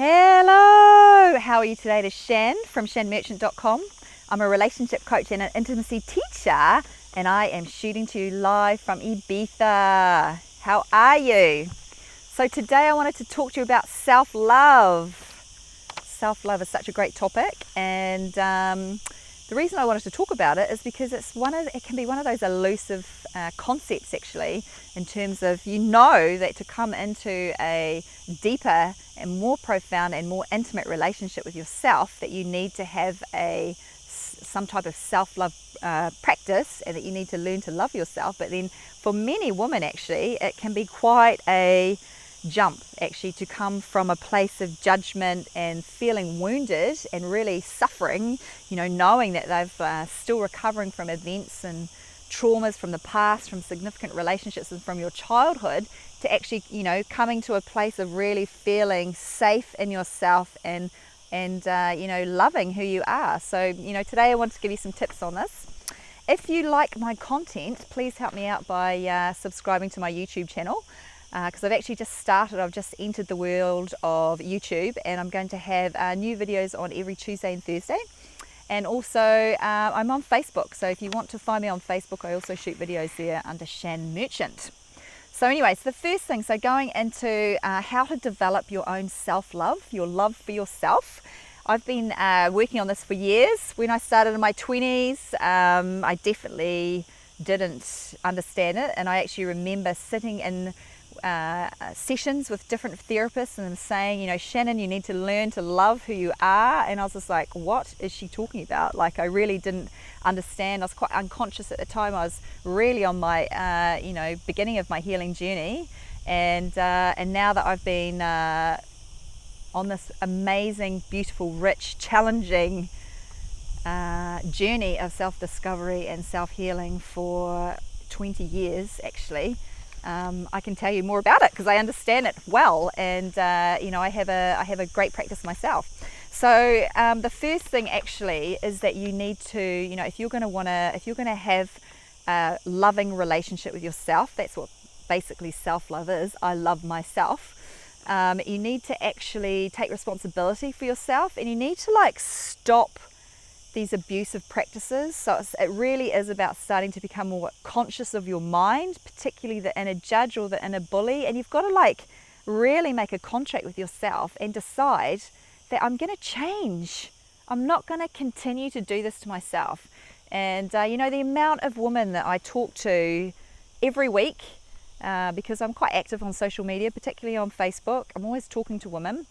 Hello, how are you today? This is Shan from shanmerchant.com. I'm a relationship coach and an intimacy teacher, and I am shooting to you live from Ibiza. How are you? So today I wanted to talk to you about self-love. Self-love is such a great topic, and the reason I wanted to talk about it is because it can be one of those elusive concepts actually, in terms of that to come into a deeper and more profound and more intimate relationship with yourself, that you need to have some type of self-love practice, and that you need to learn to love yourself. But then for many women actually, it can be quite a jump actually to come from a place of judgment and feeling wounded and really suffering, knowing that they've still recovering from events and traumas from the past, from significant relationships and from your childhood, to actually coming to a place of really feeling safe in yourself and loving who you are. So today I want to give you some tips on this. If you like my content, please help me out by subscribing to my YouTube channel, because I've actually just started. I've just entered the world of YouTube, and I'm going to have new videos on every Tuesday and Thursday. And also I'm on Facebook, so if you want to find me on Facebook, I also shoot videos there under Shan Merchant. So anyways, the first thing, so going into how to develop your own self-love, your love for yourself. I've been working on this for years. When I started in my 20s, I definitely didn't understand it, and I actually remember sitting in sessions with different therapists and them saying, Shannon, you need to learn to love who you are. And I was just like, what is she talking about? Like, I really didn't understand. I was quite unconscious at the time. I was really on my beginning of my healing journey, and now that I've been on this amazing, beautiful, rich, challenging journey of self-discovery and self-healing for 20 years actually, I can tell you more about it because I understand it well, and I have a great practice myself. So the first thing actually is that you need to, if you're going to have a loving relationship with yourself, that's what basically self-love is. I love myself. You need to actually take responsibility for yourself, and you need to stop these abusive practices. So it really is about starting to become more conscious of your mind, particularly the inner judge or the inner bully. And you've got to really make a contract with yourself and decide that I'm going to change. I'm not going to continue to do this to myself. And the amount of women that I talk to every week, because I'm quite active on social media, particularly on Facebook, I'm always talking to women.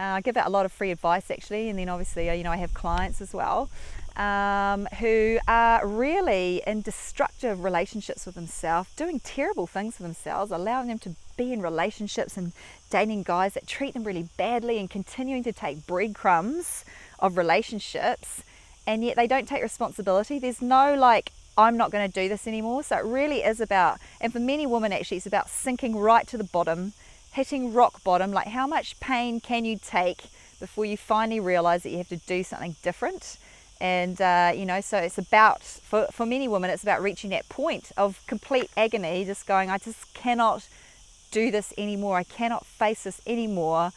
I give out a lot of free advice actually, and then obviously I have clients as well who are really in destructive relationships with themselves, doing terrible things for themselves, allowing them to be in relationships and dating guys that treat them really badly, and continuing to take breadcrumbs of relationships, and yet they don't take responsibility. There's no I'm not going to do this anymore. So it really is about, and for many women actually, it's about sinking right to the bottom, hitting rock bottom. Like, how much pain can you take before you finally realize that you have to do something different? And so it's about, for many women, it's about reaching that point of complete agony, just going, I just cannot do this anymore. I cannot face this anymore.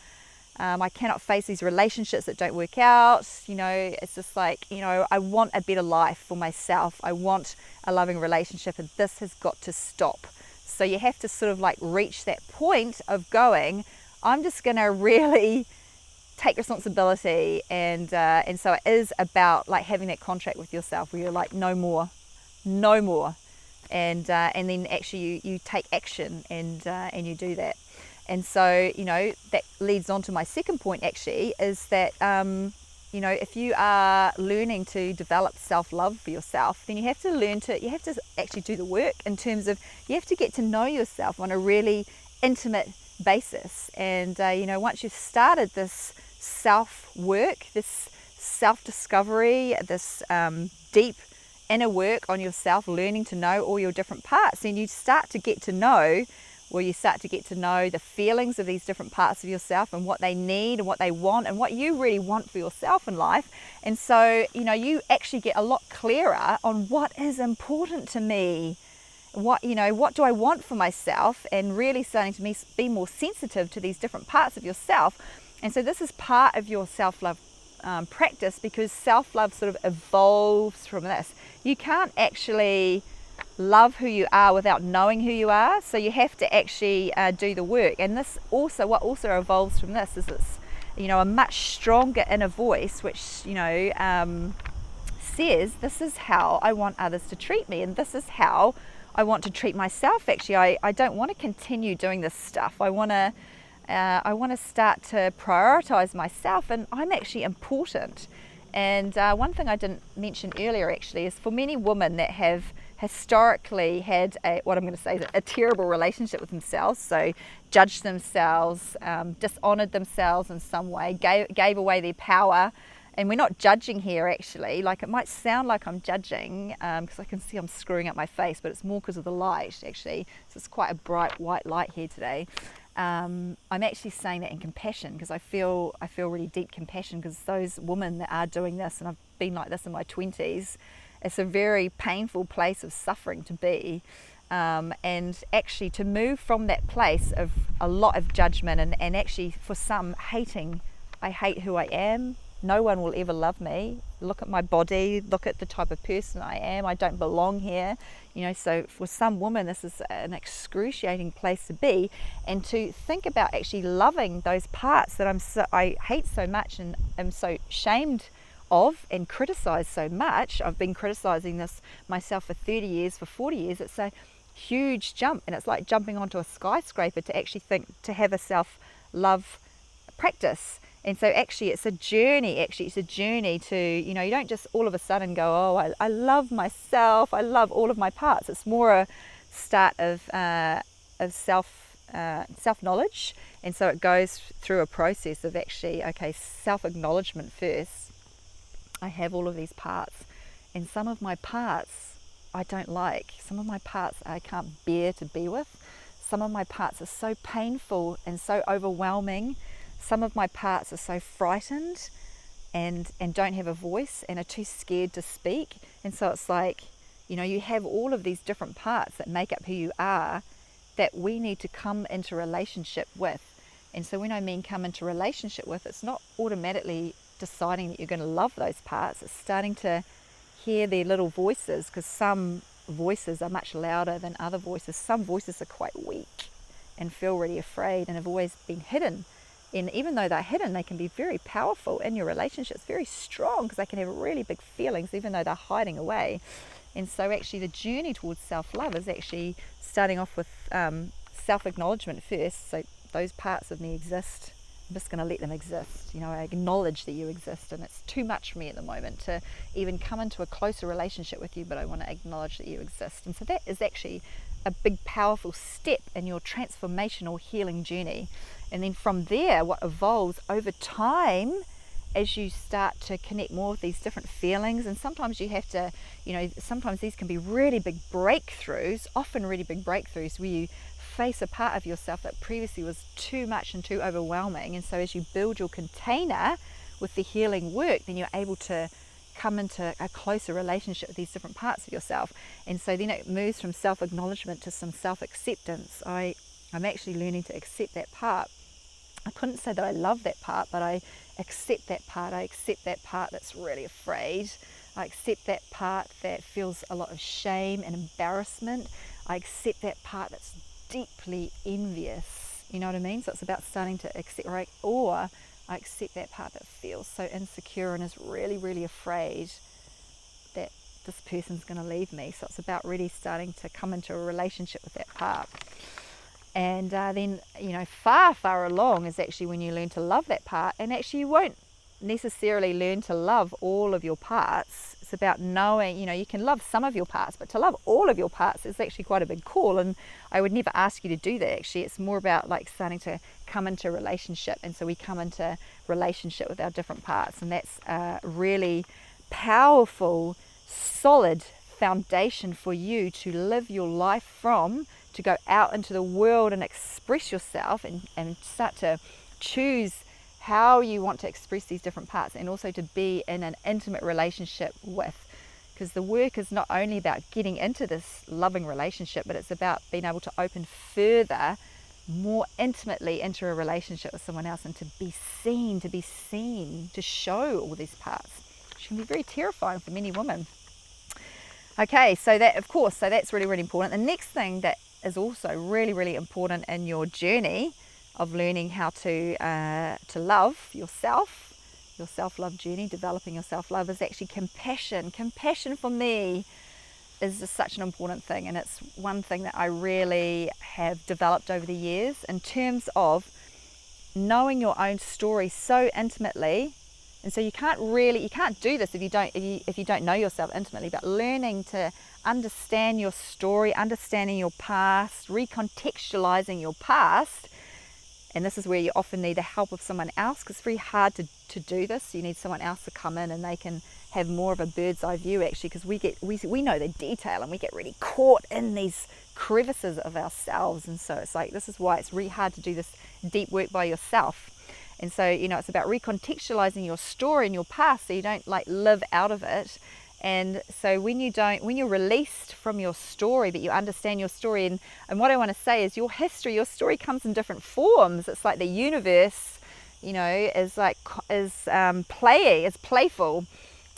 I cannot face these relationships that don't work out. It's just I want a better life for myself. I want a loving relationship, and this has got to stop. So you have to sort of reach that point of going, I'm just going to really take responsibility, and so it is about having that contract with yourself where you're no more, and then actually you take action, and you do that. And so that leads on to my second point actually, is that if you are learning to develop self-love for yourself, then you have to actually do the work, in terms of you have to get to know yourself on a really intimate basis. And once you've started this self-work, this self-discovery, this deep inner work on yourself, learning to know all your different parts, then you start to get to know the feelings of these different parts of yourself, and what they need and what they want and what you really want for yourself in life. And so you actually get a lot clearer on what is important to me, what do I want for myself, and really starting to be more sensitive to these different parts of yourself. And so this is part of your self-love practice, because self-love sort of evolves from this. You can't actually love who you are without knowing who you are, so you have to actually do the work. And this also, what also evolves from this is it's a much stronger inner voice, which says, this is how I want others to treat me, and this is how I want to treat myself. Actually, I don't want to continue doing this stuff. I want to start to prioritize myself, and I'm actually important. And one thing I didn't mention earlier actually is, for many women that have historically had what I'm going to say is a terrible relationship with themselves, so judged themselves, dishonored themselves in some way, gave away their power. And we're not judging here actually. Like, it might sound like I'm judging because I can see I'm screwing up my face, but it's more because of the light actually. So it's quite a bright white light here today. I'm actually saying that in compassion, because I feel really deep compassion, because those women that are doing this, and I've been like this in my 20s, it's a very painful place of suffering to be. And actually to move from that place of a lot of judgment and actually for some hating, I hate who I am. No one will ever love me. Look at my body, look at the type of person I am. I don't belong here. So for some women, this is an excruciating place to be. And to think about actually loving those parts that I hate so much and am so shamed of and criticized so much. I've been criticizing this myself for 30 years, for 40 years. It's a huge jump, and it's like jumping onto a skyscraper to actually to have a self-love practice. And so actually it's a journey to, you don't just all of a sudden go, oh, I love myself, I love all of my parts. It's more a start of self-knowledge. And so it goes through a process of actually, okay, self-acknowledgement first. I have all of these parts, and some of my parts I don't like. Some of my parts I can't bear to be with. Some of my parts are so painful and so overwhelming. Some of my parts are so frightened and don't have a voice and are too scared to speak. And so it's like, you have all of these different parts that make up who you are that we need to come into relationship with. And so when I mean come into relationship with, it's not automatically deciding that you're going to love those parts. It's starting to hear their little voices, because some voices are much louder than other voices. Some voices are quite weak and feel really afraid and have always been hidden. And even though they're hidden, they can be very powerful in your relationships, very strong, because they can have really big feelings even though they're hiding away. And so actually the journey towards self-love is actually starting off with self-acknowledgement first. So those parts of me exist. I'm just going to let them exist. I acknowledge that you exist, and it's too much for me at the moment to even come into a closer relationship with you, but I want to acknowledge that you exist. And so that is actually a big, powerful step in your transformational healing journey. And then from there, what evolves over time as you start to connect more with these different feelings, and sometimes you have to, sometimes these can be really big breakthroughs, often really big breakthroughs where you face a part of yourself that previously was too much and too overwhelming. And so as you build your container with the healing work, then you're able to come into a closer relationship with these different parts of yourself. And so then it moves from self-acknowledgement to some self-acceptance. I'm actually learning to accept that part. I couldn't say that I love that part, but I accept that part. I accept that part that's really afraid. I accept that part that feels a lot of shame and embarrassment. I accept that part that's deeply envious. You know what I mean? So it's about starting to accept, or I accept that part that feels so insecure and is really, really afraid that this person's going to leave me. So it's about really starting to come into a relationship with that part. And then, far along is actually when you learn to love that part. And actually you won't necessarily learn to love all of your parts. It's about knowing, you can love some of your parts, but to love all of your parts is actually quite a big call. And I would never ask you to do that. Actually, it's more about like starting to come into a relationship. And so we come into relationship with our different parts. And that's a really powerful, solid foundation for you to live your life from, to go out into the world and express yourself and start to choose how you want to express these different parts, and also to be in an intimate relationship with. because the work is not only about getting into this loving relationship, but it's about being able to open further, more intimately into a relationship with someone else, and to be seen, to show all these parts, which can be very terrifying for many women. Okay, so that's really, really important. The next thing that is also really, really important in your journey of learning how to love yourself, your self-love journey, developing your self-love, is actually compassion. Compassion for me is just such an important thing, and it's one thing that I really have developed over the years in terms of knowing your own story so intimately. And so you can't do this if you don't know yourself intimately, but learning to understand your story, understanding your past, recontextualizing your past. And this is where you often need the help of someone else, because it's very hard to do this. You need someone else to come in, and they can have more of a bird's eye view, actually, because we know the detail, and we get really caught in these crevices of ourselves. And so it's like, this is why it's really hard to do this deep work by yourself. And so, it's about recontextualizing your story and your past, so you don't live out of it. And so when you're released from your story, but you understand your story, and what I want to say is your history, your story comes in different forms. It's like the universe, is playful.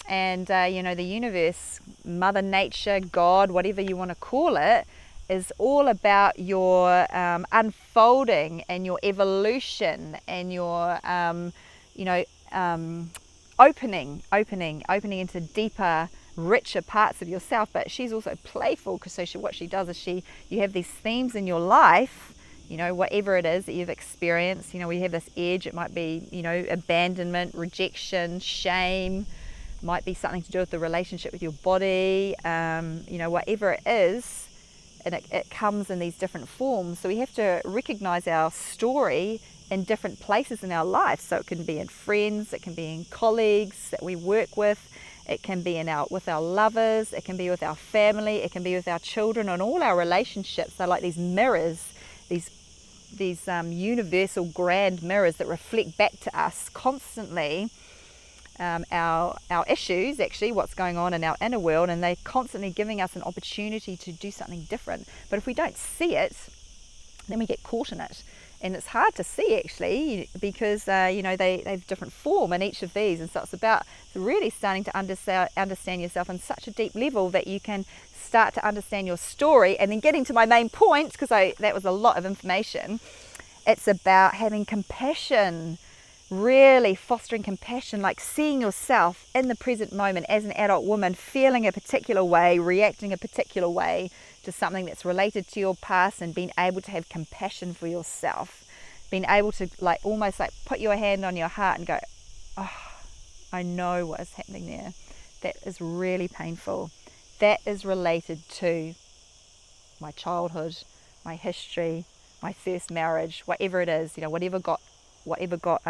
And, the universe, Mother Nature, God, whatever you want to call it, is all about your unfolding and your evolution and your, opening into deeper, richer parts of yourself. But she's also playful, because what she does is you have these themes in your life, whatever it is that you've experienced. We have this edge. It might be, abandonment, rejection, shame. Might be something to do with the relationship with your body. Whatever it is, and it comes in these different forms. So we have to recognize our story in different places in our life. So it can be in friends, it can be in colleagues that we work with, it can be with our lovers, it can be with our family, it can be with our children, and all our relationships. They're like these mirrors, these universal grand mirrors that reflect back to us constantly our issues, actually, what's going on in our inner world, and they're constantly giving us an opportunity to do something different. But if we don't see it, then we get caught in it. And it's hard to see, actually, because they have different form in each of these. And so it's about really starting to understand yourself on such a deep level that you can start to understand your story. And then getting to my main point, because that was a lot of information, it's about having compassion, really fostering compassion, like seeing yourself in the present moment as an adult woman, feeling a particular way, reacting a particular way to something that's related to your past, and being able to have compassion for yourself, being able to almost put your hand on your heart and go, oh, I know what is happening there. That is really painful. That is related to my childhood, my history, my first marriage, whatever it is, whatever got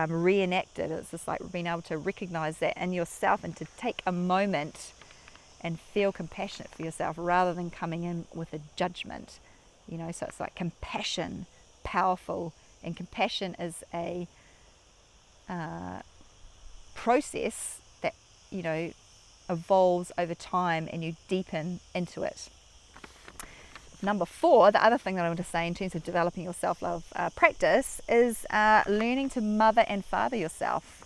reenacted. It's just like being able to recognize that in yourself, and to take a moment and feel compassionate for yourself rather than coming in with a judgment. So it's like compassion, powerful. And compassion is a process that evolves over time, and you deepen into it. Number 4, the other thing that I want to say in terms of developing your self-love practice is learning to mother and father yourself.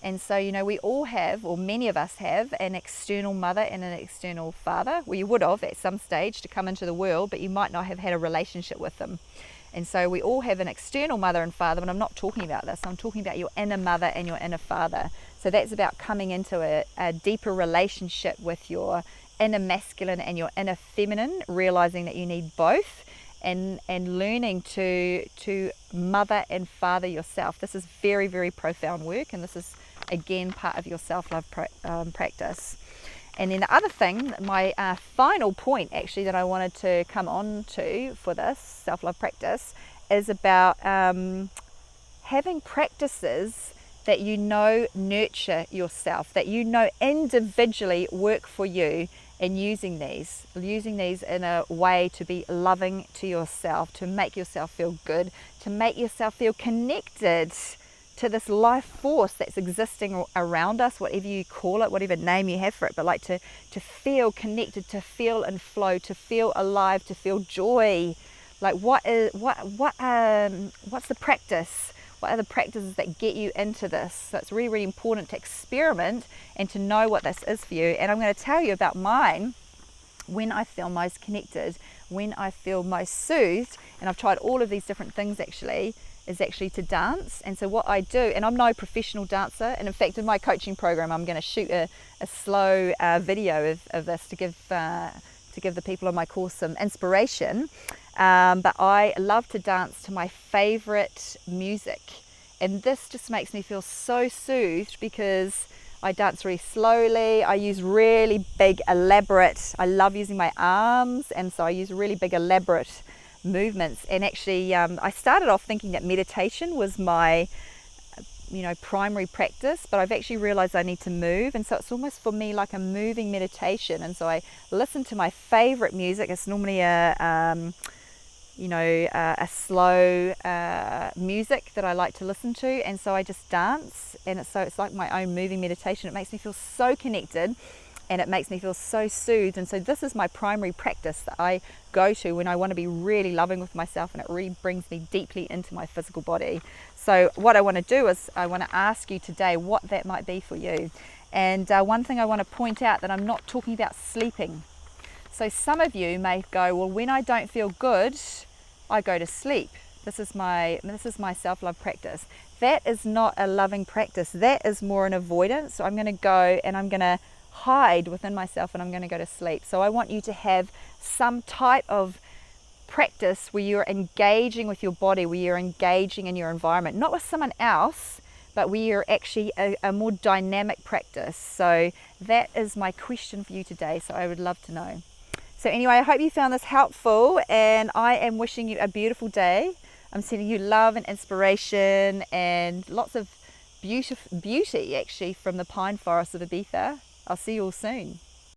And so, we all have, or many of us have, an external mother and an external father. Well, you would have at some stage to come into the world, but you might not have had a relationship with them. And so we all have an external mother and father, but I'm not talking about this. I'm talking about your inner mother and your inner father. So that's about coming into a deeper relationship with your inner masculine and your inner feminine, realizing that you need both, and learning to mother and father yourself. This is very, very profound work, and this is, again, part of your self-love practice. And then the other thing, my final point, actually, that I wanted to come on to for this self-love practice is about having practices that nurture yourself, that individually work for you, and using these in a way to be loving to yourself, to make yourself feel good, to make yourself feel connected to this life force that's existing around us, whatever you call it, whatever name you have for it, but like to feel connected, to feel in flow, to feel alive, to feel joy. Like what's the practice? What are the practices that get you into this? So it's really, really important to experiment and to know what this is for you. And I'm going to tell you about mine. When I feel most connected, when I feel most soothed, and I've tried all of these different things actually, is actually to dance. And so what I do, and I'm no professional dancer, and in fact in my coaching program I'm going to shoot a slow video of this to give the people on my course some inspiration. But I love to dance to my favorite music, and this just makes me feel so soothed because I dance really slowly. I use really big elaborate, I love using my arms, and so I use really big elaborate movements. And actually I started off thinking that meditation was my primary practice, but I've actually realized I need to move, and so it's almost for me like a moving meditation. And so I listen to my favorite music. It's normally a slow music that I like to listen to, and so I just dance, and it's like my own moving meditation. It makes me feel so connected, and it makes me feel so soothed. And so this is my primary practice that I go to when I want to be really loving with myself, and it really brings me deeply into my physical body. So what I want to do is I want to ask you today what that might be for you. And one thing I want to point out, that I'm not talking about sleeping. So some of you may go, well, when I don't feel good, I go to sleep. This is my self-love practice. That is not a loving practice. That is more an avoidance. So I'm going to go and I'm going to hide within myself, and I'm going to go to sleep. So I want you to have some type of practice where you're engaging with your body, where you're engaging in your environment, not with someone else, but where you're actually a more dynamic practice. So that is my question for you today. So I would love to know. So anyway, I hope you found this helpful, and I am wishing you a beautiful day. I'm sending you love and inspiration and lots of beauty actually from the pine forest of Ibiza. I'll see you all soon.